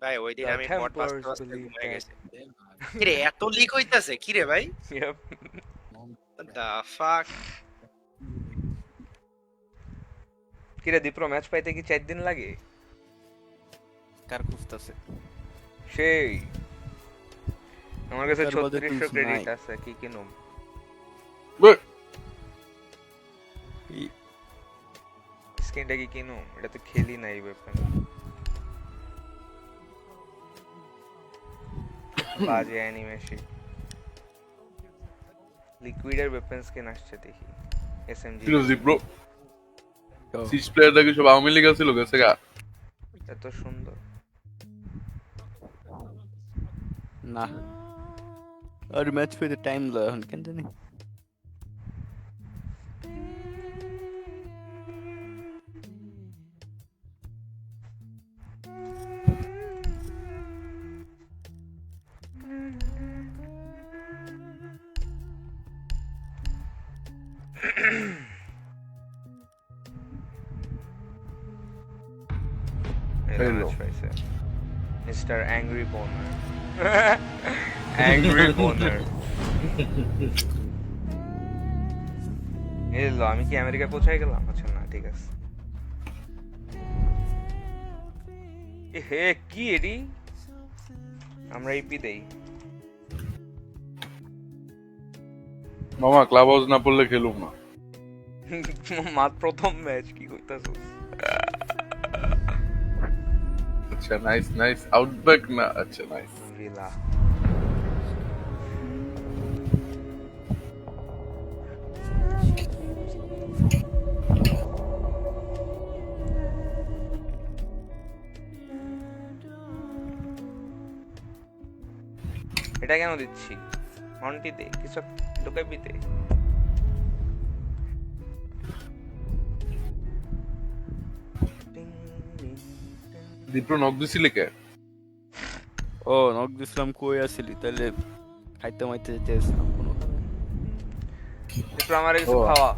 ভাই ওই দিন The আমি মদ Templars বাঁচতে বাঁচতে believe ঘুমায় that. গেছি। কিরে এত লিক হইতাছে কিরে ভাই? Yep. দা ফাক। কিরে দীপ্র ম্যাচ পাইতে কি 4 দিন লাগে? কার খুঁজতেছে? সেই আমার কাছে তার বাদে 3600 tools ক্রেডিট নাই। আছে কি কিনুম? স্কিনটা কি কিনুম? এটা তো খেলি নাই ওয়েপন। বাজে অ্যানিমেশন। লিকুইডের ওয়েপন স্কিন আসছে দেখি। এসএমজি সিরিয়াসলি ব্রো সিক্স প্লেয়ারটা কি সব আওয়ামী লীগ ছিল গেছে গা? এত সুন্দর। না আর ম্যাচ পেতে টাইম লাগে এখন কেন জানি। Hello. Mr. Angry Boner. Angry Boner. এলো আমি কি আমেরিকা পৌঁছে গেলাম? আচ্ছা না ঠিক আছে। হে কি এডি? আমরা ইপি দেই। মামা ক্লাব হাউস না পড়লে খেলুম না। মাত্র প্রথম ম্যাচ কি কইতাছস? আচ্ছা নাইস নাইস আউটব্যাক না আচ্ছা নাইস ভিলা এটা কেন দিচ্ছি? মন্টি দে কিছু ঢুকাবি দে। দীপ্র নক দিছিলি কে? ও নক দিছিলাম কই আসিলি তাহলে খাইতে মাইতে যেতেছিলাম কোনো একটু আমার কিছু ও। খাওয়া।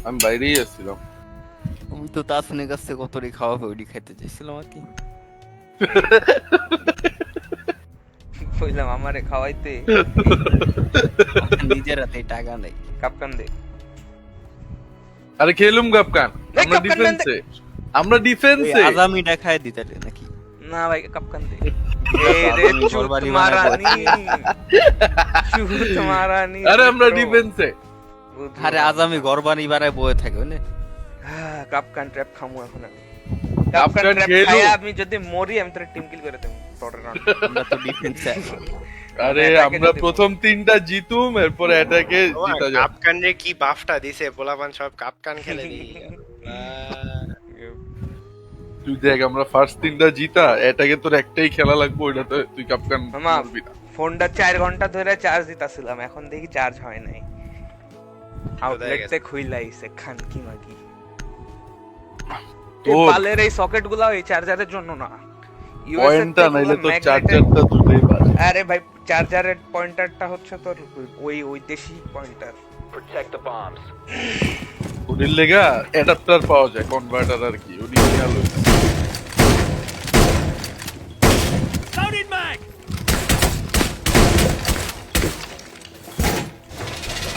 আমি বাইরেই আসছিলাম। আমি তো তাসনের কাছ থেকে কতটি খাওয়াবে ওইটি খাইতে চাইছিলাম আর কি। কইলাম আমারে খাওয়াইতে নিজের হাতে টাকা নেই। কাপকান দে। আরে খেলুম গাপকান এই আমরা কাপকান দেন ডিফেন্সে আমরা ওই ডিফেন্সে আজামিটা খাই দিতালে নাকি? না ভাই কাপকান দে। বিরাট এই রে আজামি চুত ঘরবাড়ি মারানি বানায় চুত মারানি। আরে আমরা ডিফেন্সে আরে আজামি ঘর বানি বানায় বয়ে থাকে বুঝলে? কাপকান ট্র্যাপ খামু এখন আমি। কাপকান কাপকান ট্র্যাপ খেলু। খাই আমি যদি মরি আমি তোর টিম কিল করে দেব টটের রাউন্ড। আমরা তো ডিফেন্সে আরে attack-এ আমরা যদি- প্রথম তিনটা জিতুম এরপর অ্যাটাকে জিতা যাবে কাপকান রে কি বাফটা দিছে পোলাপান সব কাপকান খেলে দি। তুই দেখ আমরা ফার্স্ট তিনটা জিতা অ্যাটাকে তোর একটাই খেলা লাগবে ওইটাতে তুই কাপকান মামা করবি না ফোনটা 4 ঘন্টা ধরে চার্জ দিতাছিলাম এখন দেখি চার্জ হয় নাই। আউটলেটে খুইলাইছে খান কি মাগি। এই তোর পালের এই সকেট গুলা এই চার্জারের জন্য না। পয়েন্টটা নাইলে তোর চার্জারটা দুটোই বাজে আরে ভাই চার্জারের পয়েন্টারটা হচ্ছে তোর ওই দেশি পয়েন্টার। ওটির লেগা অ্যাডাপ্টার পাওয়া যায় কনভার্টার আর কি ওটি খেয়াল হইছে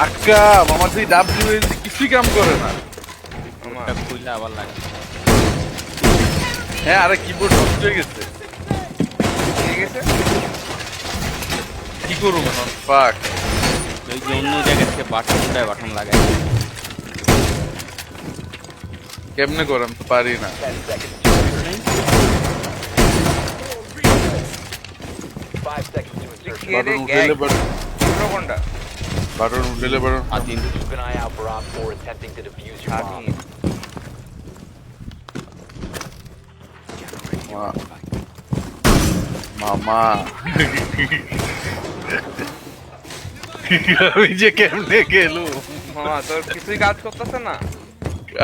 আক্কা মামার সেই ডাব্লিউএসডি কিছুই কাম করে না মামা ওটা খুললে আবার লাগে। হ্যাঁ আরে কিবোর্ড নষ্ট হয়ে গেছে ঠিক আছে কি করবো এখন ফাক ওই যে অন্য জায়গা থেকে বাটন লাগাই। কেমনে করাম তো পারি না কে রে বাটন গ্যাগ উঠেলে কোনটা বাটন উঠেলে বাটন আদিন স্বাধীন মামা আমি যে কেমনে গেলু মামা তোর কিছুই কাজ করতেছে না।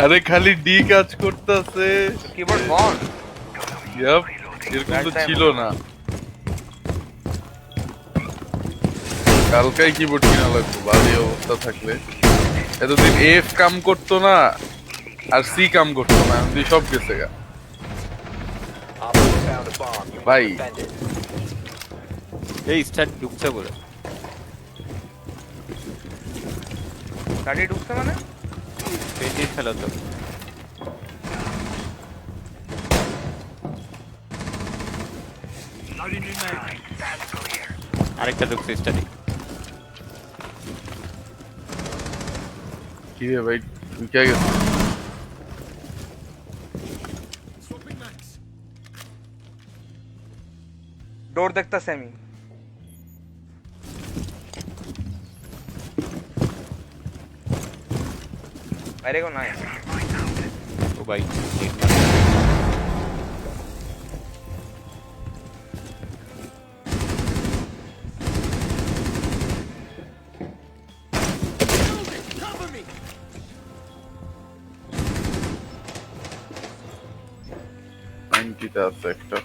আরে খালি ডি কাজ করতেছে কিবোর্ড বন এরকম তো ছিল না কালকাই কিবোর্ড কিনা লাগতো বাজে অবস্থা থাকলে এতদিন এফ কাম করতো না আর সি কাম করতো না এখন সব গেছে গা ভাই এই স্টার্ট ঢুকছে বলে গাড়ি ঢুকছে মানে পেটির খেলা তো আরেকটা ঢুকছে স্টাডি কি রে ভাই তুই কে গেছিস? ডোর দেখতাছি আমি বাইরে কোন নাই ও ভাই আইনটিতে আছে একটা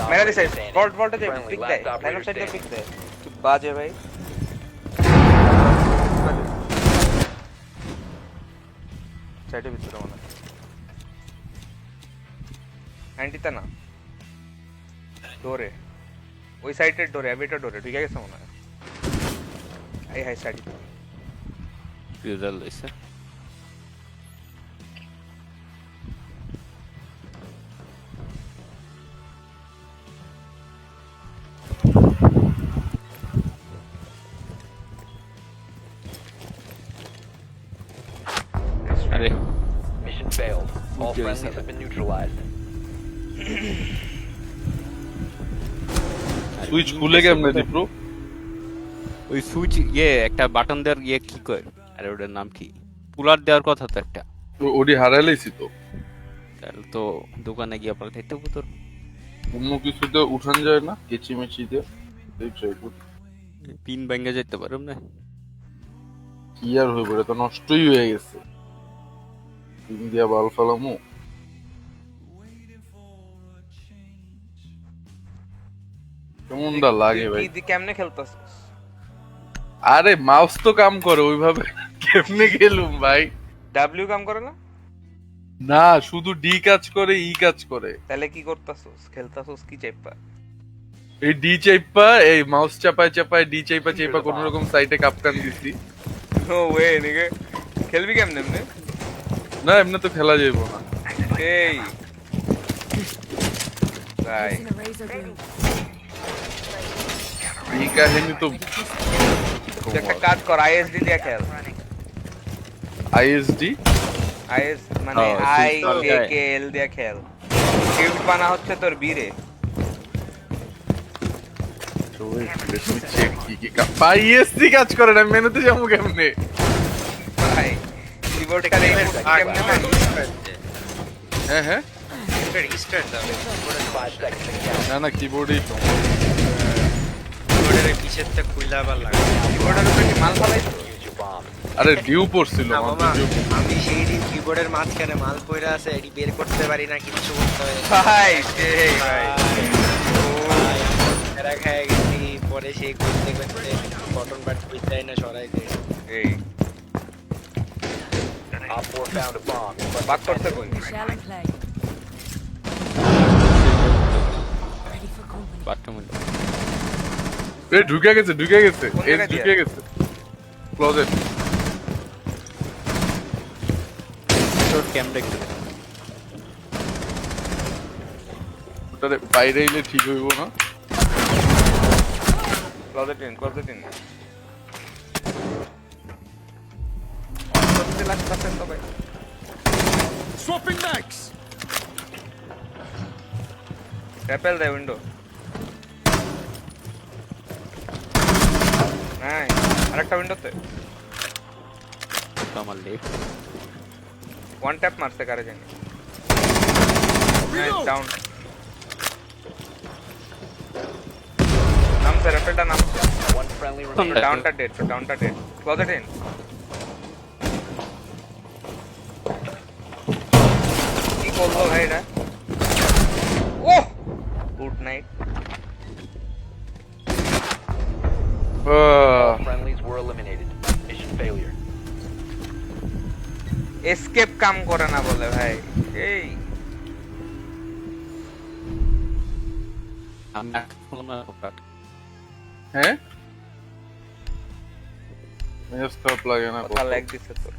মেরা দিছে ভল্ট দে পিক দে লাইন অফ সাইড দে পিক দে তুই বাজে ভাই সাইডে ভিতরে মনে অ্যান্টিটা না ডোরে ওই সাইডের ডোরে এবিটা ডোরে ঠিক আছে মনে হয় এই হাই সাইড রিজাল্ট লইছে আরে Mission failed. All Okay, friendlies have been neutralized. Switch খুলে কেমনে দিপ্রো ওই সুইচ একটা বাটন দেওয়ার কি কয় আরে ওটার নাম কি পুলার দেওয়ার কথা তো একটা ওডি হারাইলাইছি তো তাহলে তো দোকানে গিয়ে আপনার দেখতে হবো তোর অন্য কিছুতে উঠান যায় না কেচি মেচি দিয়ে এই ট্রাই করি পিন ভেঙে যেতে পারব না কি আর হয়ে পড়ে তো নষ্টই হয়ে গেছে পিন দিয়া বাল ফালামু কেমনটা লাগে ভাই তুই কেমনে খেলতাছিস আরে মাউস তো কাম করে ওইভাবে কেমনে খেলুম ভাই ডাব্লিউ কাম করে না না শুধু ডি কাজ করে ই কাজ করে তাহলে কি করতাছিস খেলতাছিস কি চাইপা এই ডি চাইপা এই মাউস চাপায় চাপায় ডি চাইপা চাইপা কোন রকম সাইটে কাপকান দিছি নো ওয়ে নিগে খেলবি কেমনে এমনে না এমনি তো খেলা যাইব না এই ভাই Using a razor blade. এই কাহিনী তো তুই একটা কাজ কর আইএসডি দিয়ে খেল আইএসডি আইএস মানে Oh, I system A guy. কে এল দিয়ে খেল শিফট বানা হচ্ছে তোর বিরে চেক কি কি আইএসডি কাজ করে না মেনুতে যাবো কেমনে ভাই কিবোর্ডটা রেখে কেমনে না হ্যাঁ হ্যাঁ রিস্টার্ট দাও 5 seconds to count. না না কিবোর্ডেই কিবোর্ডের পিছেরটা খুইলা আবার লাগে কিবোর্ডের উপরে কি মাল ফালাইছো Use your bomb. আরে ডিউ পড়ছিল না মাত্র মামা ডিউ। আমি সেই দিন কিবোর্ডের মাঝখানে মাল পইরা আছে এটি বের করতে পারি না কিছু করতে পারি না ভাই সেই ভাই এরা খায় গেছি পরে সেই করতে করতে বটন বাট খুঁজতেই না সরাই দিয়ে এই Op 4 found a bomb. বাক করতে কই Shell and play. Ready for company. Bathroom এ ঢুকে গেছে কোন এস জায়গা দিয়ে? ঢুকে গেছে ক্লোজেট তোর ক্যামেরা একটু ওটারে বাইরে এলে ঠিক হইব না ক্লোজেট ইন করতে লাগতেছেন তো ভাই Swapping mags! র্যাপেল দে উইন্ডো নাই আরেকটা উইন্ডোতে আমার লেফট ওয়ান ট্যাপ মারছে কারে জানি ডাউন নামছে র্যাপেলটা নামছে One friendly remaining. ডাউনটা ডেড ক্লোজেট ইন কি করলো ভাই এটা night. Friendlies were eliminated. Mission failure. Escape কাম করে না বলে ভাই। এই আমি এখন হ্যাঁ মেজাজ খারাপ লাগে না কথা লাগ দিছে তো।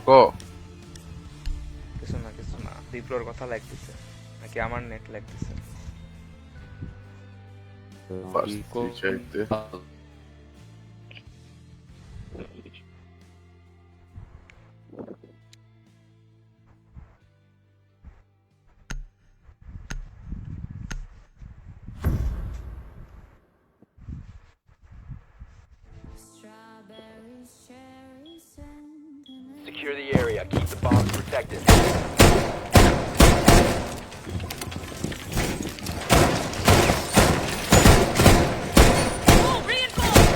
ক কিছু না দীপ্রর কথা লাগ দিছে নাকি আমার নেট লাগ দিছে? চাইতে Strawberries, cherries, and Secure the area. Keep the bombs protected. oh, reinforced!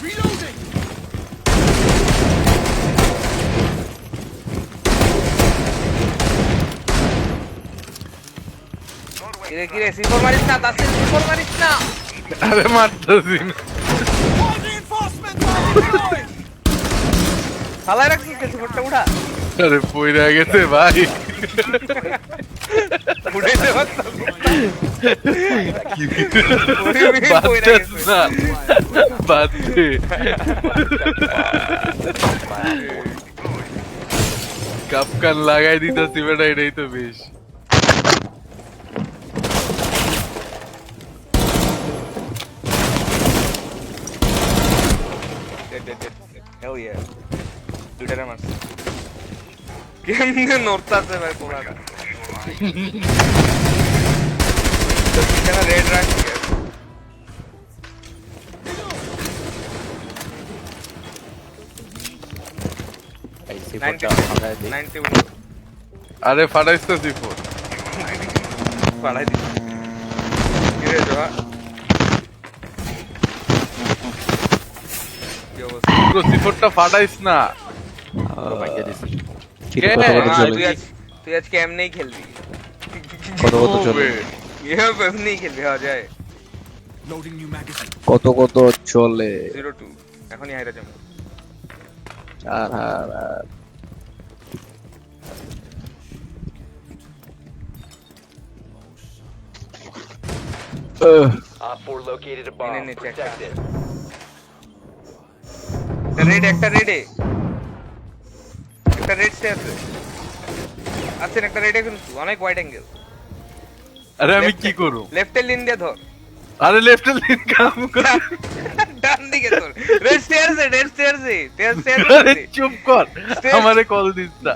Reloading! কিরে সিফর মারিস না, তাসির সিফর মারিস না। আরে মারতেছি না More reinforcements are deployed! ফালাই রাখছিস কে সিফরটা উঠা? আরে পয়রা গেছে ভাই উঠাইতে পারতাম না বাদ দে কাপকান লাগাই দিতেছি বেটা এটাই তো বেশ Hell yeah. দুইটারে মারছে। কেমনে নড়তাছে ভাই পোলাটা। কেন রেড রাখছে? এই সিফটটা আমরা দেই 91 আরে ফাটাইতেছি ফোন পাড়াই দিছি। কিরে জোয়া? কি অবস্থা? পুরো সিফটটা ফাটাইস না ভাগ্য দিছি কে? তুই আজকে এমনিই খেলবি। কত চলে এমনিই খেলবি হওয়া যায়। Loading new magazine. কত চলে 02 এখনই হাইরা যাবো। আর Op 4 located a bomb. Minute check. Protect it. একটা রেডে একটা রেড স্টে আছে আছেন একটা রেডে কিন্তু অনেক ওয়াইড অ্যাঙ্গেল। আরে আমি কি করব লেফটের লিন দিয়ে ধর। আরে লেফটের লিন কাম কর ডান দিকে ধর। রেড স্টেয়ারসে আরে চুপ কর আমারে কল দিস না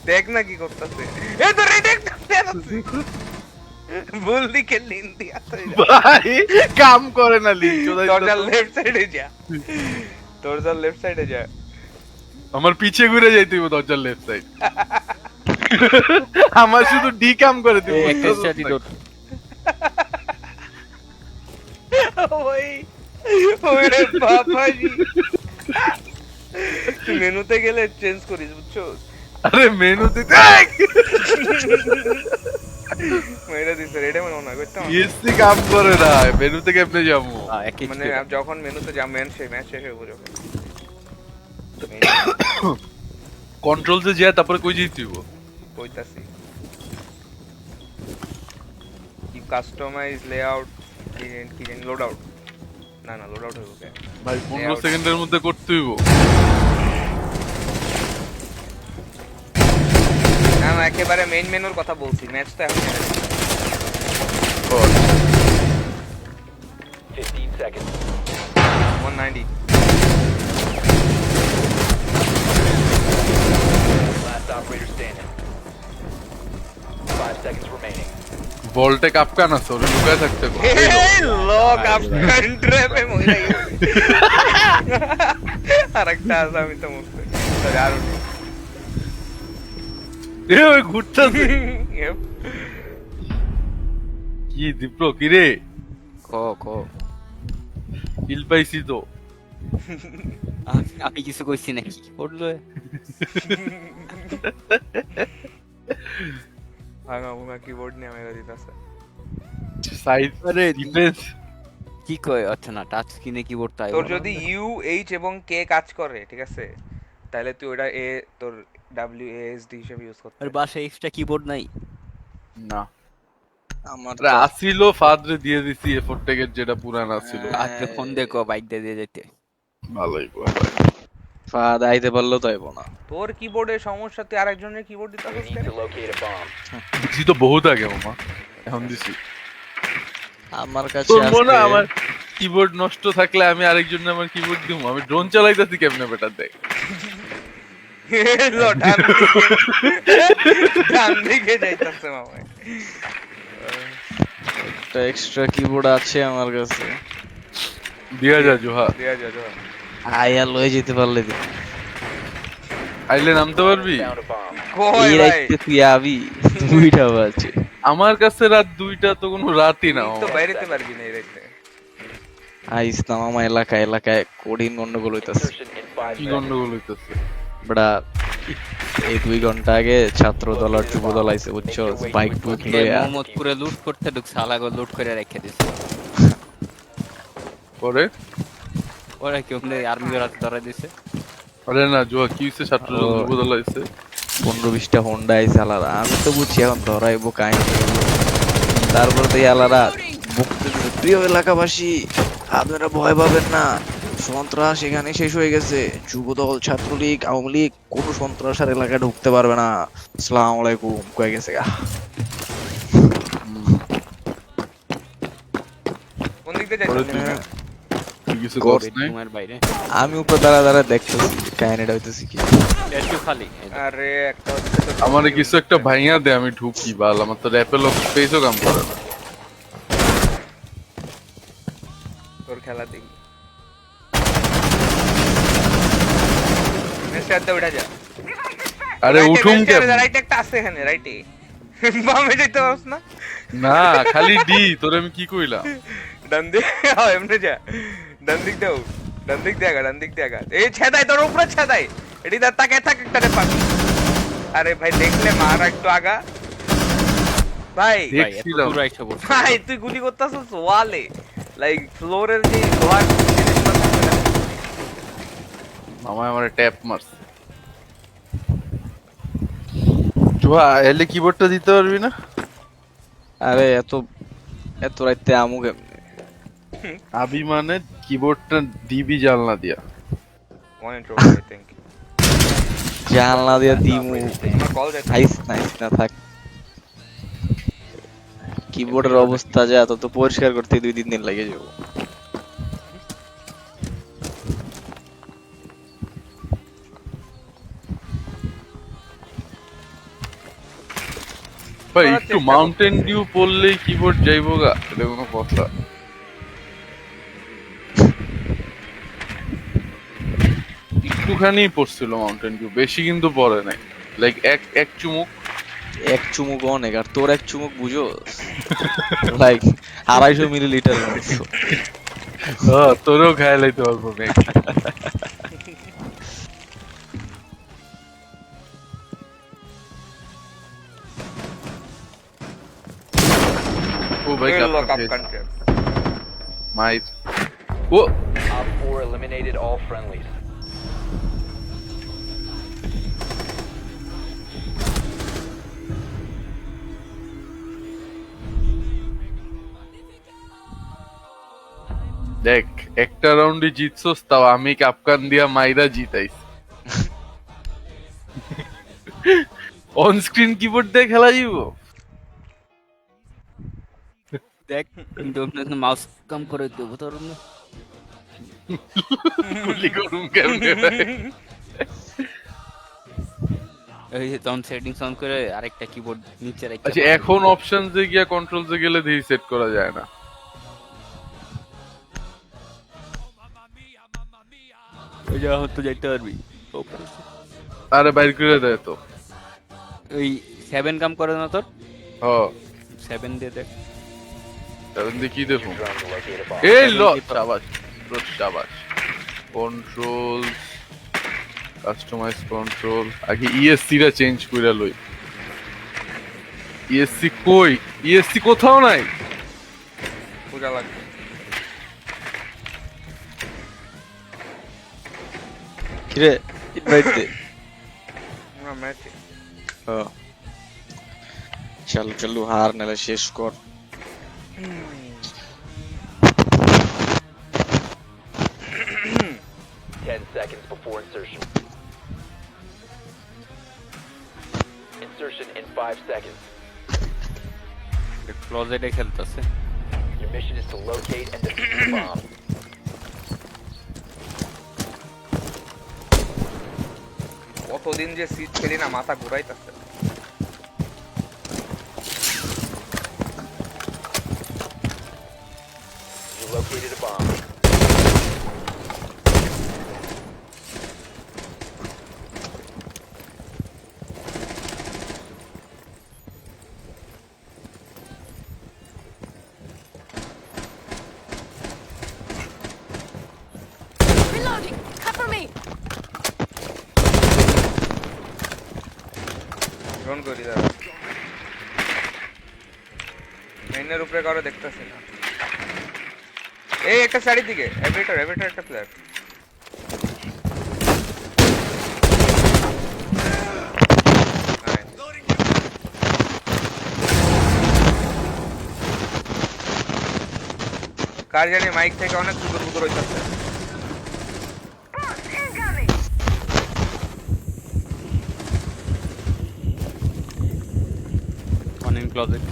দেখ না কি করতেছে। এই তো রেড একটা স্টেয়ার আছে। ভুল দিকে লিন দিয়া ভাই কাম করে না লিন দরজার লেফট সাইডে যা। দরজার লেফট সাইডে যা। আমার পিছে ঘুরে যাইতে হইব দরজার লেফট সাইড আমার শুধু ডি কাম করে দিব একটা স্টাডি ডট ওই ওরে বাবাজি মেনুতে গেলে চেঞ্জ করিস বুঝছো? আরে মেনুতে দেখ মেরে দিছে রেডে মনে না করতাম এসি কাম করে না মেনুতে কেমনে যাবো একই মানে যখন মেনুতে যা ম্যাচ শেষ হয়ে যাবে কন্ট্রোল যে যায় তারপরে কই যাইতে হইব কইতাছি কি কাস্টমাইজ লেআউট কি জানি লোড আউট না লোড আউট হবে ভাই 15 সেকেন্ডের মধ্যে করতে হইব না একেবারে মেইন মেনুর কথা বলছি ম্যাচ তো এখন 15 seconds. 190 Last operator standing. 5 seconds remaining. বলটে কাপকান আছে ওরে লুকায় থাকতে কর এই লক আপ কন্ট্রাপে মইরা আরেকটা আছে আমি তো মুখে আর এ ওই ঘুরতাছে কি দীপ্র কি রে ক কিল পাইছি তো আমি কিছু কইছি নাকি পড়লো ভাঙা ভুঙা কিবোর্ড নিয়ে মেরে দিতেছে। সাইড আরে ডিফেন্স কি কয় আচ্ছা না টাচ স্ক্রিনে কিবোর্ড তাই তোর যদি ইউ এইচ এবং কে কাজ করে ঠিক আছে, তাহলে তুই ওটা এ তোর ডাব্লিউ এ এস ডি হিসেবে ইউজ করতে আর বাসায় এক্সট্রা কিবোর্ড নাই না আমার আরে আসিল ফাদরে দিয়ে দিছি এফোর্ট টেকের যেটা পুরান আসিল আজকে ফোন দেখো বাইক দিয়ে যেতে ভালোই ফাদ আইতে পারলো তো আইবো না। তোর কিবোর্ডের সমস্যা, তুই আরেকজনের কিবোর্ড দিতে You need to locate a bomb. দিছি তো বহুত আগে মামা এখন দিছি আমার কাছে তোর মনে আজকে আমার কিবোর্ড নষ্ট থাকলে আমি আরেকজন আমার কিবোর্ড দিব আমি ড্রোন চালাইতাছি কেমনে বেটা দেখ ডান দিকে যাইতাছে মামা। একটা এক্সট্রা কিবোর্ড আছে আমার কাছে, দিয়া যা জোহা দিয়া যা যা। আইয়া লয়ে যেতে পারলে দি। আইলে নামতে পারবি Found a bomb. কই এই ভাই, রাইতে তুই আবি, দুইটা বাজে। আমার কাছে রাত 2টা তো কোনো রাতই না তুই তো মামা। বাইরেতে পারবি না এই রাইতে। আইস না মামা, এলাকায় কঠিন গন্ডগোল হইতাছে। Insertion in 5 কি seconds. গন্ডগোল হইতাছে বড়া এই 2 ঘন্টা আগে ছাত্র দল আর যুব দল আইছে বুঝছো, বাইক টুক লইয়া। মোহাম্মদপুরে লুট করতে ঢুকছে আলাগো লুট করে রেখে দিছে পরে ওরা কি ওখানে আর্মি ওরা ধরে দিছে আরে না জোহা কি হইছে ছাত্র ও। বদল হইছে 15-20টা হোন্ডা আইছে আলাদা, আমি তো বুঝছি এখন ধরাইবো কাহিনী। তারপর তো আলাদা বক্তব্য, প্রিয় এলাকাবাসী আপনারা ভয় পাবেন না, সন্ত্রাস এখানে শেষ হয়ে গেছে, যুবদল ছাত্রলীগ আওয়ামী লীগ কোনো সন্ত্রাস আর এলাকায় ঢুকতে পারবে না, আসসালামু আলাইকুম কয়ে গেছে গা। কোন দিক দিয়ে যাইতাছে? তুই কিছু গড। করছ নাই রুমের বাইরে আমি উপর দাঁড়া দেখতেছি কাহিনীটা হইতেছি কি। একটু খালি আরে একটা হচ্ছে তোর আমারে কিছু একটা ভাইয়া দে আমি ঢুকি বাল আমার তো র্যাপেল অফ স্পেসও কাম করে না তোর খেলা দেখি। মেসে উঠা যা। আরে উঠুম কেমনে রাইট একটা আছে এখানে রাইটে। বামে যাইতে পারছ না? না খালি ডি তোর আমি কি কইলাম ডান দিক এমনি যা। ডান দিক দাও। ডান দিক দেগা, ডান দিক দেগা। এই ছেদাই তোর উপরে ছেদাই। এডি দা তাকে থাক একটা রে পাবি। আরে ভাই দেখলে মার একটু আগা। ভাই ভাই এত দেখছিলাম দূর আইসা বলছে ভাই তুই গুলি করতেছিস ওয়ালে। লাইক ফ্লোরের যে লোহার জিনিসগুলো থাকে না। মামা আমারে ট্যাপ মারছে জোহা এলে কিবোর্ডটা দিতে পারবি না আরে এত রাইতে আমু কেমনে? আবি মানে কিবোর্ডটা দিবি জানলা দিয়া One intro, I think. জানলা দিয়া দিমু। আমার কল যাচ্ছে। নাইস না থাক। কিবোর্ডের অবস্থা যা, তো পরিষ্কার করতে 2-3 দিন লাগে যাবো। ভাই করার একটু চেষ্টা মাউন্টেন করতেছি। ডিউ পড়লেই কিবোর্ড যাইবো গা এটা কোনো কথা একটুখানি পড়ছিল মাউন্টেন ডিউ বেশি কিন্তু পড়ে নাই লাইক এক চুমুক এক চুমুক অনেক, আর তোর এক চুমুক বুঝোস লাইক 250 মিলিলিটার মতো। হ্যাঁ তোরও খায় লাইতে পারবো মেঘ ও ভাই Good luck, cup up country. মাইট ও Op 4 eliminated all friendlies. দেখ একটা রাউন্ডে জিতছস তাও আমি কাপকান দিয়া মাইরা জিতাইছি অন স্ক্রিন কিবোর্ড দিয়ে খেলা যাইব দেখ কিন্তু আপনার মাউস কাম করে দেবো তোর না গুলি করুম কেমনে ভাই? এই যে তখন সেটিংস অন করে আরেকটা কিবোর্ড নিচে রাখতে আচ্ছা এখন অপশনস এ গিয়া কন্ট্রোলস এ গেলে দেখি সেট করা যায় না ওই যে হয়তো যাইতে পারবি আরে বাইর করে দেয় তো ওই 7 কাম করে না তোর হ 7 দিয়ে দেখ তখন দেখি দেখুন Drone to locate a bomb. এই ল শাবাশ শাবাশ কন্ট্রোল কাস্টমাইজ কন্ট্রোল আগে ইএসসি টা চেঞ্জ কইরা লই ইএসসি কই ইএসসি কোথাও নাই পূজা লাগবে। কিরে ইনভাইট দে আমরা ম্যাচে চলো চলো হার নালে শেষ কর 10 seconds before insertion. Insertion in 5 seconds. ক্লোজেটে খেলতেছে। Your mission is to locate and defuse the bomb. কতদিন যে সিট খেলি না মাথা ঘুরাইতেছে। You located a bomb. Reloading! Cover me! Drone করি দাদা। মেইনের উপরে কারো দেখতেছি না। এই একটা সাইডের দিকে এভিটার একটা প্লেয়ার। কার জানি মাইক থেকে অনেক কুকুর হইতাছে। On in closet.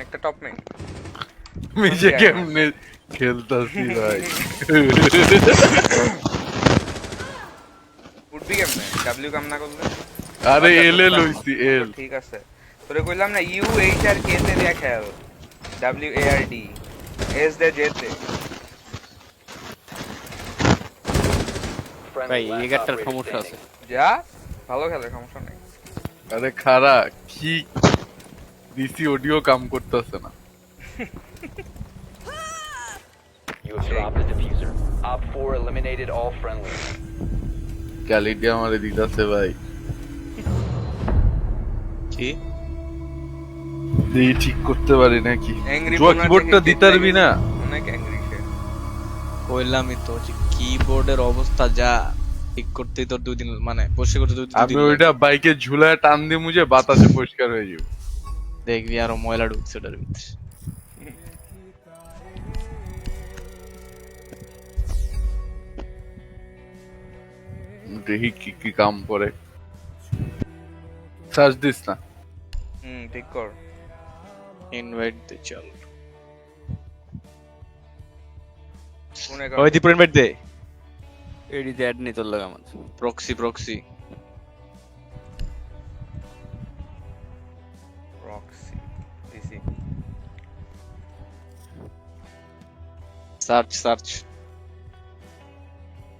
একটা টপ মেইন। আমি যে কেমনে খেলতাছি ভাই উঠবি কেমনে ডাব্লিউ কাম না করলে? আরে এল এল হইছি এল ঠিক আছে তোরে কইলাম না ইউ এইচ আর কে তে দিয়া খেল W A R D S দে জে তে ভাই Friendly last এগারটার operator সমস্যা আছে। standing. যা ভালো খেলে সমস্যা নেই। আরে খারা কি ডিসি অডিও কাম করতেছে না You have dropped the diffuser. Op 4 eliminated all friendlies. ক্যালিটি আমারে দিতাছে ভাই কি এই ঠিক করতে পারি নাকি অ্যাংরি জোয়া কিবোর্ডটা দিতে পারবি না অনেক অ্যাংরি সে কইলামই তো যে কিবোর্ডের অবস্থা যা ঠিক করতেই তোর 2 দিন মানে বসে করতে 2 আমি দিন ওইটা বাইকে ঝুলায় টান দিয়ে মুজে বাতাসে পরিষ্কার হয়ে যাবে দেখবি আরো ময়লা ঢুকছে ওটার ভিতরে দেখি কি কি কাম করে সার্চ দিস না ঠিক কর ইনভাইট দে চল কোনে ওই দীপ ইনভাইট দে এডিতে অ্যাড নেই তোর লাগা আমার। প্রক্সি প্রক্সি দিছি সার্চ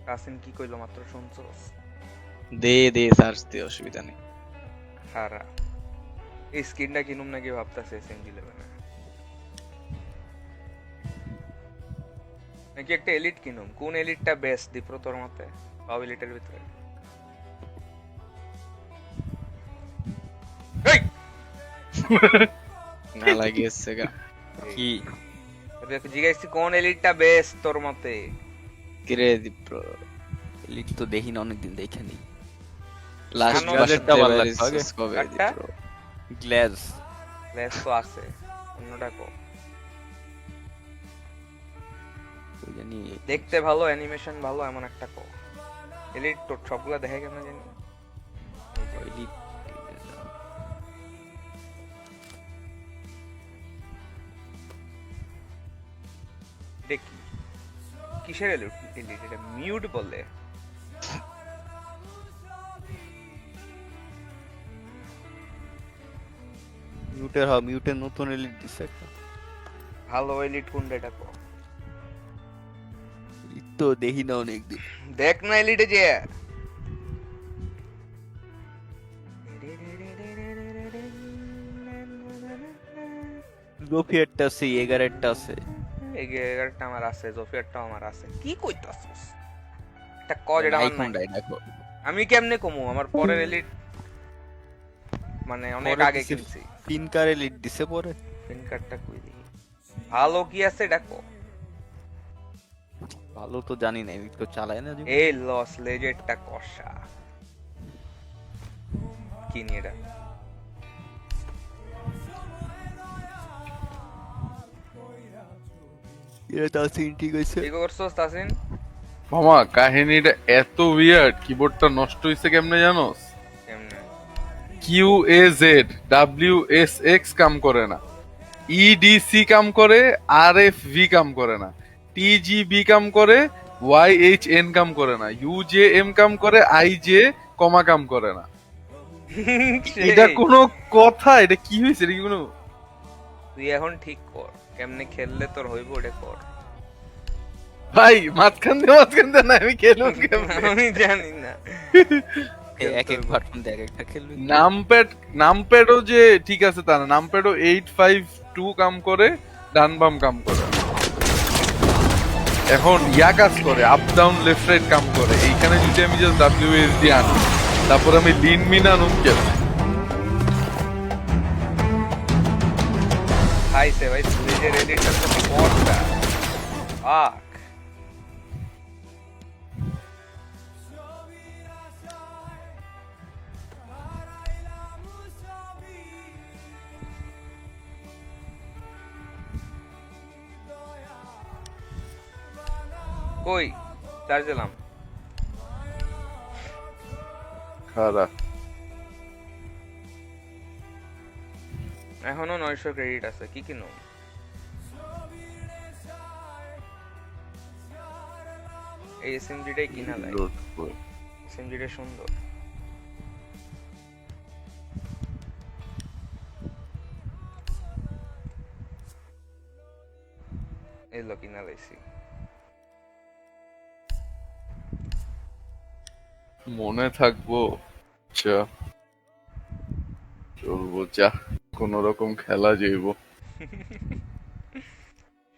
কাসিম কি কইলো মাত্র শুনছস? দে সার্চ দে অসুবিধা নেই হারা এই স্কিনটা কিনুম নাকি ভাবতাছে SMG11 নাকি একটা এলিট কিনুম? কোন এলিটটা বেস্ট দীপ্র তোর মতে সব এলিটের ভিতরে? এই না লাগিয়েছে গা কি তোকে জিজ্ঞাসি কোন এলিটটা বেস্ট তোর মতে? কিরে দীপ্র লিট তো দেখি না অনেকদিন দেখে নি। লাস্ট কেন গ্যাজেটটা ভালো লাগতো আগে? কবে একটা? দীপ্র গ্ল্যাজ লেস তো আছে অন্যটা কো ওই জানি দেখতে ভালো অ্যানিমেশন ভালো এমন একটা কো এলিট তো সবগুলা দেখে কেন জানি ওই লিট দেখি কিসের এলিট এটা মিউট বলে মিউটের নতুন এলিট দিছে একটা। ভালো এলিট কোনটা এটা কো লিট তো দেখি না অনেকদিন। দেখ না এলিটে যে জোফিয়ারটা আছে, এগারেরটা আছে। এই গেগারটা আমার আছে, জোফিয়ারটা আমার আছে। কি কইতাছস? এটা ক যেটা আমার নাই। আইফোনটাই দেখো। আমি কেমনে কমু? আমার পরের এলিট মানে অনেক পরে আগে দিছে, কিনছি। পিন কারে লিড দিছে পরে। পিন কার্ডটা কই দেখি। ভালো কি আছে দেখো। ভালো তো জানি না, আমি তো চালাই না জীবনে। এই লস লেজেন্ডটা কষা। কি নিয়ে এটা? এটা তাসিন ঠিক আছে। কি করছস তাসিন? মামা কাহিনীটা এত উইয়ার্ড, কিবোর্ডটা নষ্ট হইছে কেমনে জানোস? কেমনে? QAZ WSX কাম করে না, EDC কাম করে, RFV কাম করে না, TGB কাম করে, YHN কাম করে না, UJM কাম করে, IJ কমা কাম করে না। এটা কোনো কথা? এটা কি হয়েছে? এটা কি কোনো তুই এখন ঠিক কর, কেমনে খেললে তোর হইব ওটা কর। ভাই মাঝখান দিয়ে না আমি খেলুম কেমনে? আমি জানি না। এক এক বাটন দিয়ে এক একটা খেলবি। নামপ্যাডও যে ঠিক আছে তা না, নামপ্যাডও 852 কাম করে, ডান বাম কাম করে। এখন ইয়া কাজ করে, আপ ডাউন লেফট রাইট কাম করে। এইখানে যদি আমি জাস্ট WSD আনি, তারপর আমি লিন মিন আনুম কেমনে? খাইছে ভাই, সুইজের এডিটটা তো পড়টা। আক কই চার্জ দিলাম। খারাপ। এখনো 900 ক্রেডিট আছে, কি কিনো? এই এসএমজিটাই কিনা যায়। এসএমজিটা সুন্দর। এলো কিনা লাইছি। মনে থাকবো। আচ্ছা চলবো, যা কোন রকম খেলা যাইব।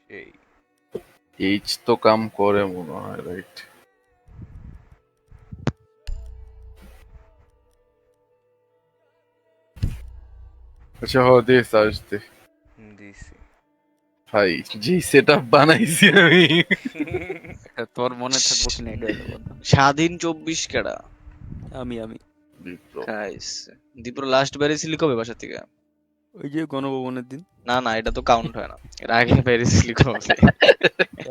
সেই এইচ তো কাম করে মনে হয়, রাইট? আচ্ছা হ দে সার্চ দে। দিছি। ভাই যে সেট আপ বানাইছি আমি, এটা তোর মনে থাকবো কিনা এটা হলো কথা। স্বাধীন 24 কেডা আমি বিপ্লব। গাইস। দীপুর লাস্ট বেরিয়েছিলি কবে বাসা থেকে? ওই যে গণভবনের দিন, না না, এটা তো কাউন্ট হয় না। এর আগে বেরিয়েছিলি কবে?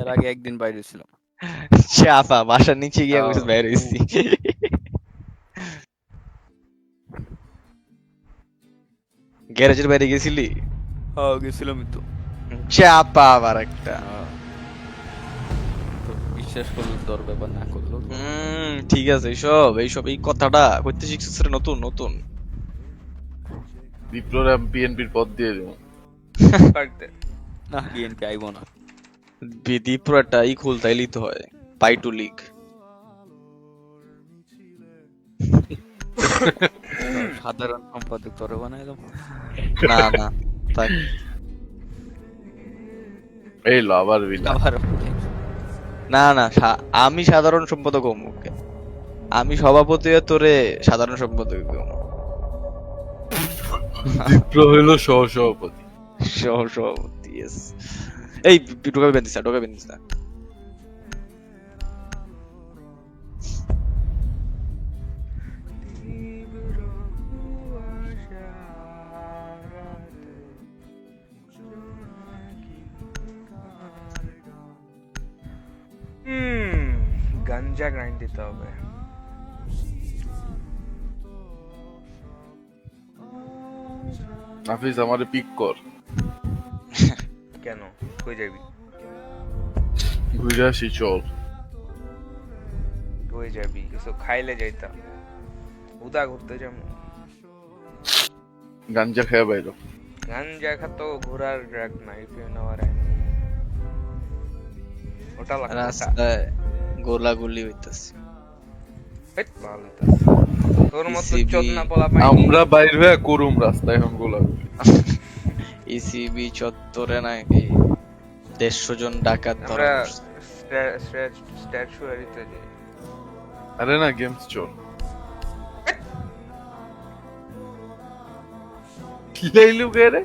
এর আগে একদিন বাইরে ছিলাম। চাপা বাসার নিচে গিয়া কইছিস বেরিয়েছি। গ্যারেজের বাইরে গেছিলি? হ্যাঁ গেছিলাম তো। চাপা আবার একটা। তো বিশ্বাস করলো তোর ব্যাপার, না করলো তো। ঠিক আছে। এইসব এই কথাটা কইতে শিখছিস রে নতুন নতুন। বিপ্লব বিএনপির পদ দিয়ে দেবো। কাটতে না বিএনপি আইবো না। দীপুর একটা ই খুলতাইলেই তো হয়, পাই টু লিগ। সাধারণ সম্পাদক তোরে বানাইলাম। না না তাই এই লো আবার বিলা। আবার না না, আমি সাধারণ সম্পাদক অমুকে, আমি সভাপতি হয়ে তোরে সাধারণ সম্পাদক বিপ্লব হইলো সহ সভাপতি। সভাপতি। yes। এই ঢোকাবে বেন্দিস না। গাঞ্জা গ্রাইন্ড দিতে হবে। হাফিজ আমারে পিক কর। কেন কই যাবি? ঘুরে আসি চল। কই যাবি? কিছু খাইলে যাইতাম। উদা ঘুরতে যাবো। গাঞ্জা খেয়ে বাইরো। গাঞ্জা খাতো ঘোরার ড্রাগ নাই, নেওয়ার ওটা লাগবে। রাস্তায় গোলাগুলি হইতাছে। তোর মতো PCB চোদনা পোলা পাই। আমরা বাইর হয়ে করুম রাস্তায় এখন গোলাগুলি। ইসিবি চত্বরে নাকি 150 জন ডাকাত ধরা আমরা পড়ছে। স্ট্যাচুয়ারিতে যাই। আরে না গেমস চোর কি লাইলু কে রে